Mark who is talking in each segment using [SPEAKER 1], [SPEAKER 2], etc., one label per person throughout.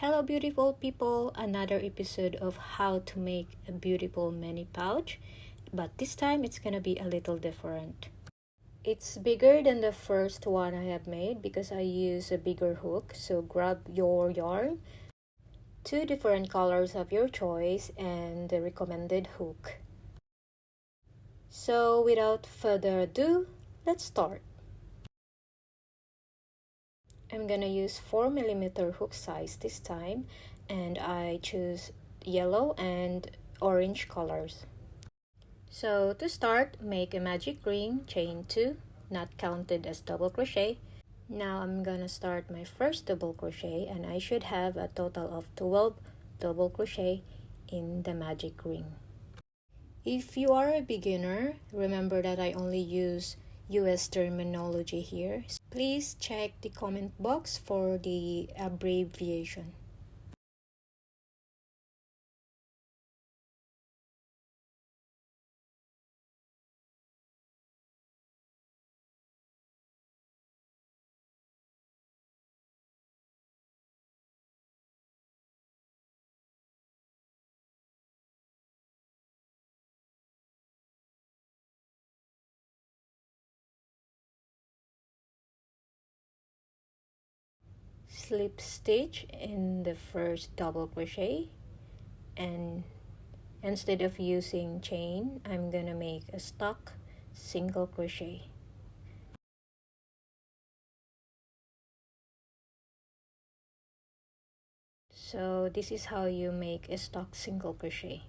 [SPEAKER 1] Hello beautiful people, another episode of how to make a beautiful mini pouch, but this time it's gonna be a little different. It's bigger than the first one I have made because I use a bigger hook, so grab your yarn, 2 different colors of your choice, and the recommended hook. So without further ado, let's start. I'm gonna use 4mm hook size this time, and I choose yellow and orange colors. So to start, make a magic ring, chain 2, not counted as double crochet. Now I'm gonna start my first double crochet, and I should have a total of 12 double crochet in the magic ring. If you are a beginner, remember that I only use US terminology here. Please check the comment box for the abbreviation. Slip stitch in the first double crochet, and instead of using chain, I'm gonna make a stuck single crochet. So this is how you make a stuck single crochet.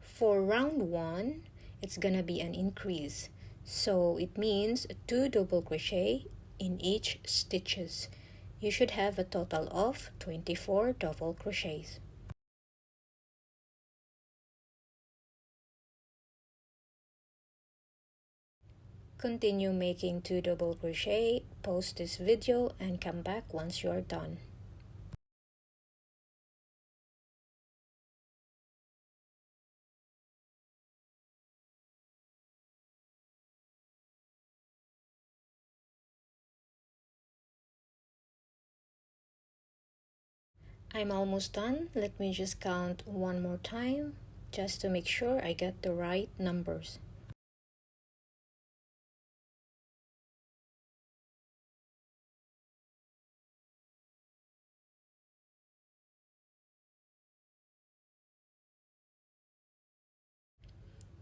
[SPEAKER 1] For round 1, it's gonna be an increase, so it means 2 double crochet in each stitches. You should have a total of 24 double crochets. Continue making 2 double crochet, pause this video, and come back once you are done. I'm almost done. Let me just count one more time just to make sure I get the right numbers.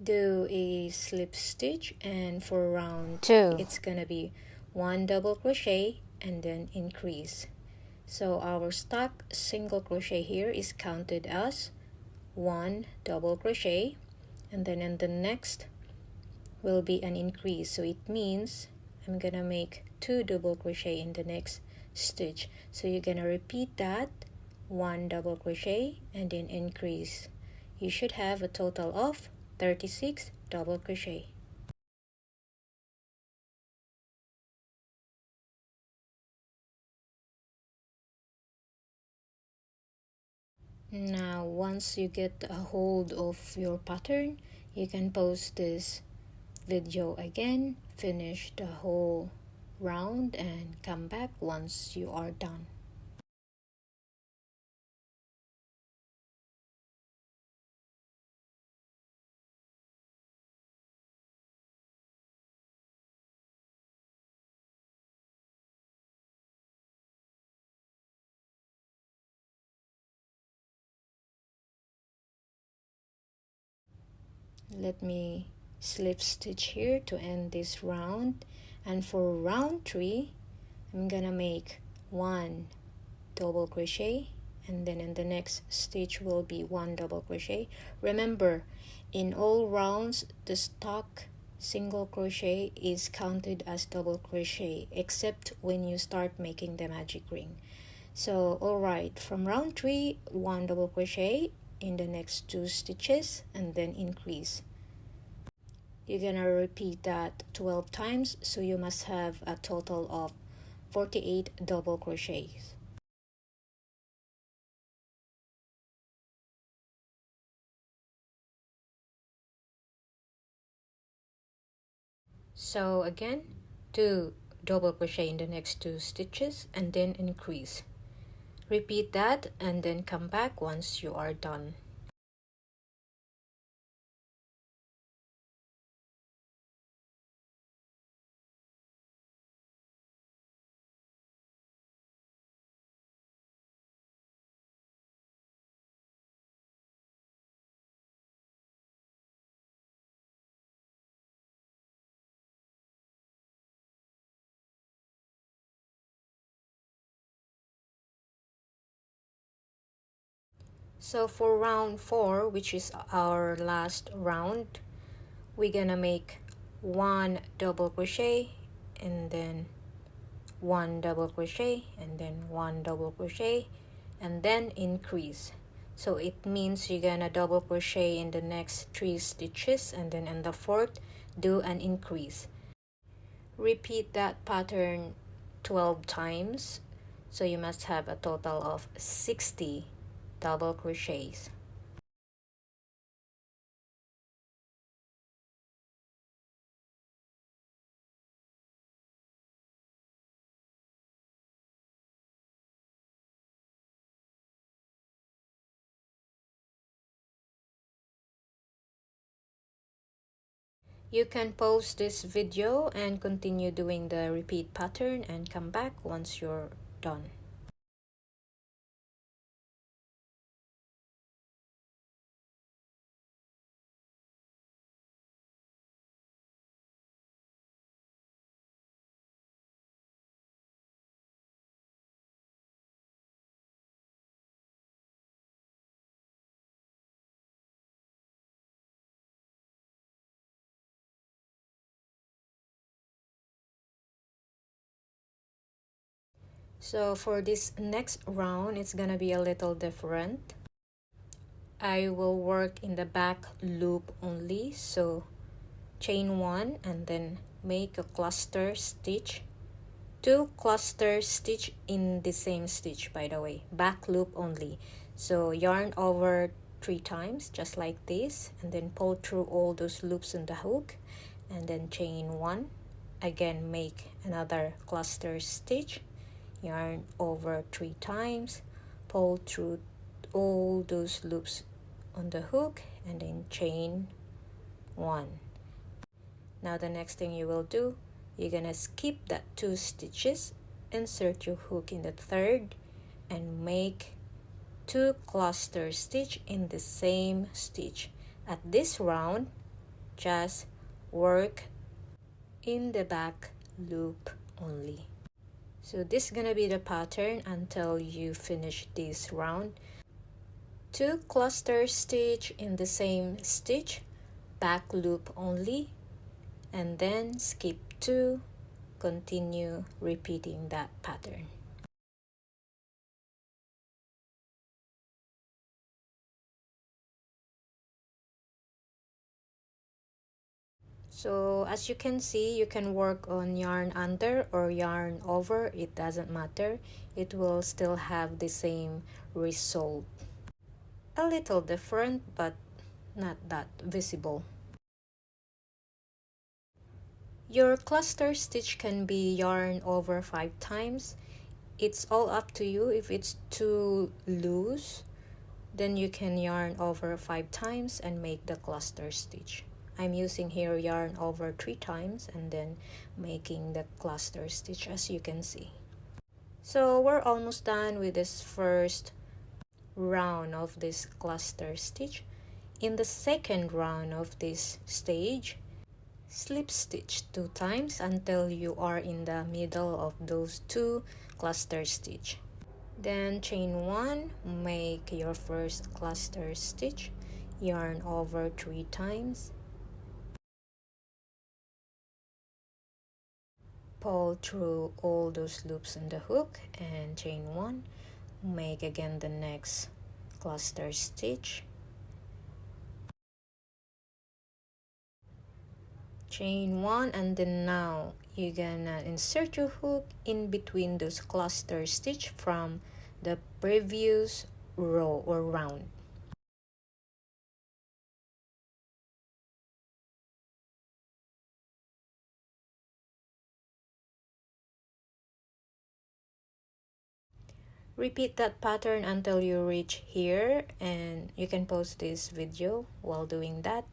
[SPEAKER 1] Do a slip stitch, and for round 2 it's gonna be 1 double crochet and then increase. So our stuck single crochet here is counted as 1 double crochet, and then in the next will be an increase, so it means I'm gonna make 2 double crochet in the next stitch. So you're gonna repeat that, 1 double crochet and then increase. You should have a total of 36 double crochet. Now once you get a hold of your pattern, you can pause this video again, finish the whole round, and come back once you are done. Let me slip stitch here to end this round, and for round 3 I'm gonna make 1 double crochet, and then in the next stitch will be 1 double crochet. Remember, in all rounds the stuck single crochet is counted as double crochet except when you start making the magic ring. So alright, from round 3, 1 double crochet in the next 2 stitches and then increase. You're gonna repeat that 12 times, so you must have a total of 48 double crochets. So again, 2 double crochet in the next 2 stitches and then increase. Repeat that and then come back once you are done. So for round 4, which is our last round, we're gonna make 1 double crochet and then 1 double crochet and then 1 double crochet and then increase. So it means you're gonna double crochet in the next 3 stitches and then in the 4th do an increase. Repeat that pattern 12 times, so you must have a total of 60 double crochets. You can pause this video and continue doing the repeat pattern and come back once you're done. So for this next round, it's gonna be a little different. I will work in the back loop only, so chain 1 and then make a cluster stitch, 2 cluster stitch in the same stitch, by the way, back loop only. So yarn over 3 times just like this and then pull through all those loops in the hook and then chain 1, again make another cluster stitch, yarn over 3 times, pull through all those loops on the hook and then chain 1. Now the next thing you will do, you're gonna skip that 2 stitches, insert your hook in the 3rd and make 2 cluster stitch in the same stitch. At this round, just work in the back loop only. So this is gonna be the pattern until you finish this round. 2 cluster stitch in the same stitch, back loop only, and then skip 2, continue repeating that pattern. So as you can see, you can work on yarn under or yarn over, it doesn't matter, it will still have the same result. A little different, but not that visible. Your cluster stitch can be yarn over 5 times. It's all up to you. If it's too loose, then you can yarn over 5 times and make the cluster stitch. I'm using here yarn over 3 times and then making the cluster stitch, as you can see. So we're almost done with this first round of this cluster stitch. In the second round of this stage, slip stitch 2 times until you are in the middle of those 2 cluster stitch. Then chain 1, make your first cluster stitch, yarn over 3 times, pull through all those loops in the hook and chain 1, make again the next cluster stitch, chain 1, and then now you're gonna insert your hook in between those cluster stitch from the previous row or round. Repeat that pattern until you reach here, and you can pause this video while doing that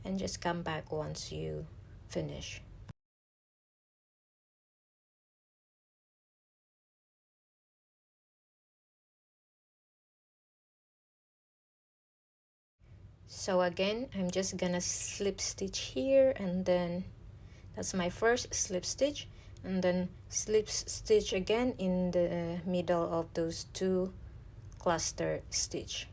[SPEAKER 1] and just come back once you finish. So again, I'm just gonna slip stitch here, and then that's my first slip stitch, and then slip stitch again in the middle of those two cluster stitch.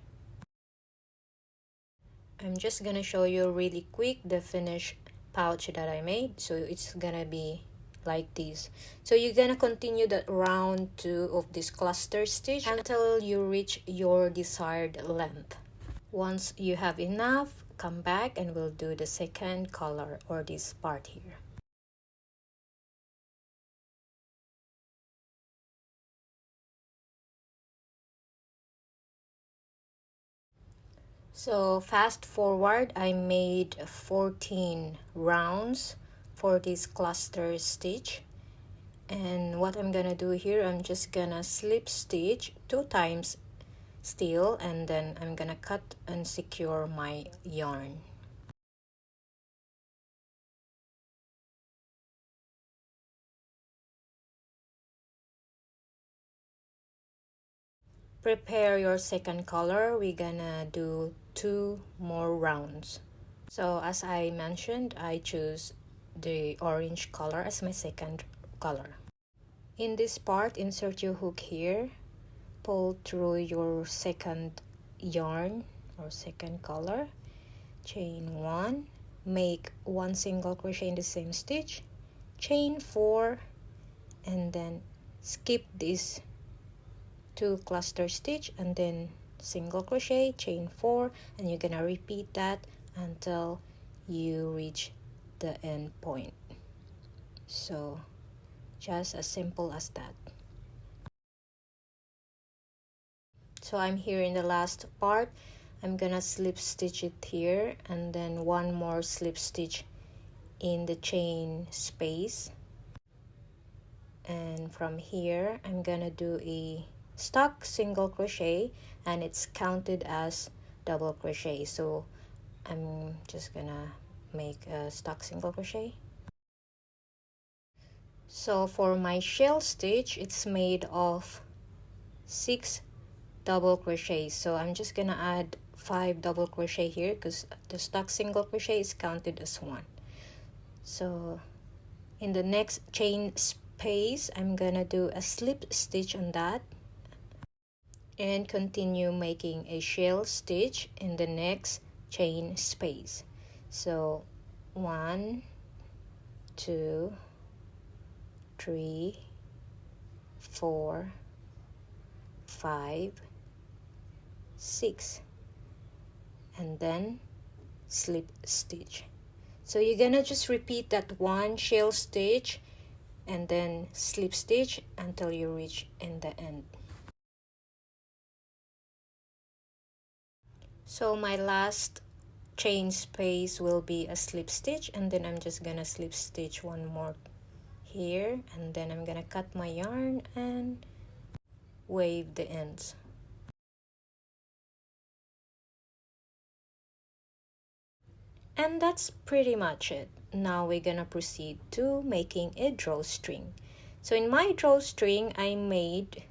[SPEAKER 1] I'm just gonna show you really quick the finished pouch that I made. So it's gonna be like this. So you're gonna continue the round 2 of this cluster stitch until you reach your desired length. Once you have enough, come back and we'll do the second color, or this part here. So fast forward, I made 14 rounds for this cluster stitch, and what I'm gonna do here, I'm just gonna slip stitch 2 times still, and then I'm gonna cut and secure my yarn. Prepare your second color. We're gonna do 2 more rounds. So as I mentioned, I choose the orange color as my second color. In this part, insert your hook here, pull through your second yarn or second color, chain 1, make 1 single crochet in the same stitch, chain 4, and then skip this 2 cluster stitch, and then single crochet, chain 4, and you're gonna repeat that until you reach the end point. So just as simple as that. So I'm here in the last part. I'm gonna slip stitch it here, and then 1 more slip stitch in the chain space, and from here I'm gonna do a stuck single crochet, and it's counted as double crochet. So I'm just gonna make a stuck single crochet. So for my shell stitch, it's made of 6 double crochets, so I'm just gonna add 5 double crochet here because the stuck single crochet is counted as 1. So in the next chain space, I'm gonna do a slip stitch on that and continue making a shell stitch in the next chain space. So 1, 2, 3, 4, 5, 6, and then slip stitch. So you're gonna just repeat that 1 shell stitch and then slip stitch until you reach in the end. So my last chain space will be a slip stitch, and then I'm just gonna slip stitch 1 more here, and then I'm gonna cut my yarn and wave the ends. And that's pretty much it. Now we're gonna proceed to making a drawstring. So in my drawstring, I made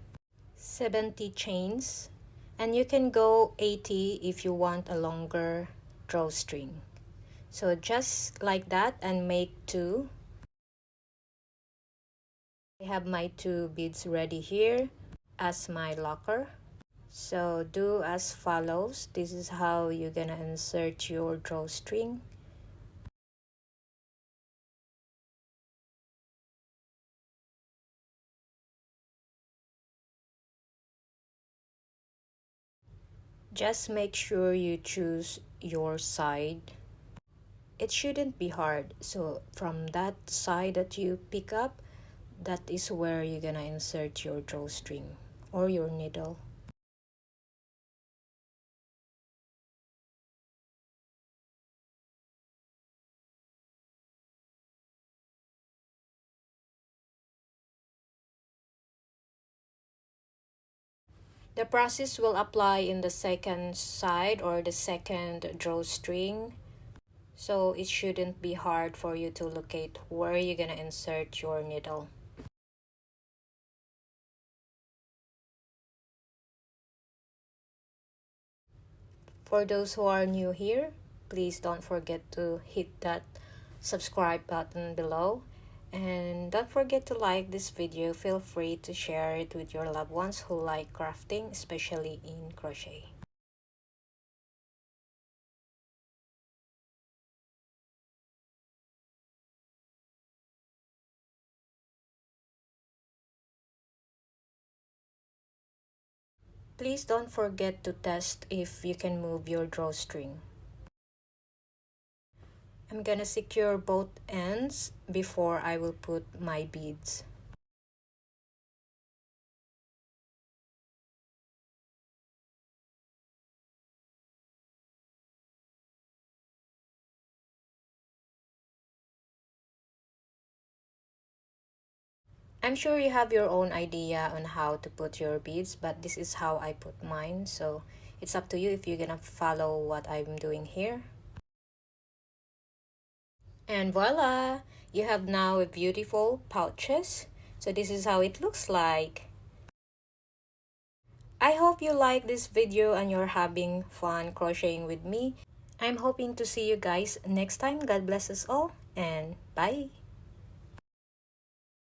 [SPEAKER 1] 70 chains, and you can go 80 if you want a longer drawstring. So just like that, and make 2. I have my 2 beads ready here as my locker. So do as follows. This is how you're gonna insert your drawstring. Just make sure you choose your side. It shouldn't be hard. So from that side that you pick up, that is where you're gonna insert your drawstring or your needle. The process will apply in the second side or the second drawstring, so it shouldn't be hard for you to locate where you're gonna insert your needle. For those who are new here, please don't forget to hit that subscribe button below, and don't forget to like this video. Feel free to share it with your loved ones who like crafting, especially in crochet. Please don't forget to test if you can move your drawstring. I'm gonna secure both ends before I will put my beads. I'm sure you have your own idea on how to put your beads, but this is how I put mine, so it's up to you if you're gonna follow what I'm doing here. And voila! You have now a beautiful pouches. So this is how it looks like. I hope you like this video and you're having fun crocheting with me. I'm hoping to see you guys next time. God bless us all and bye!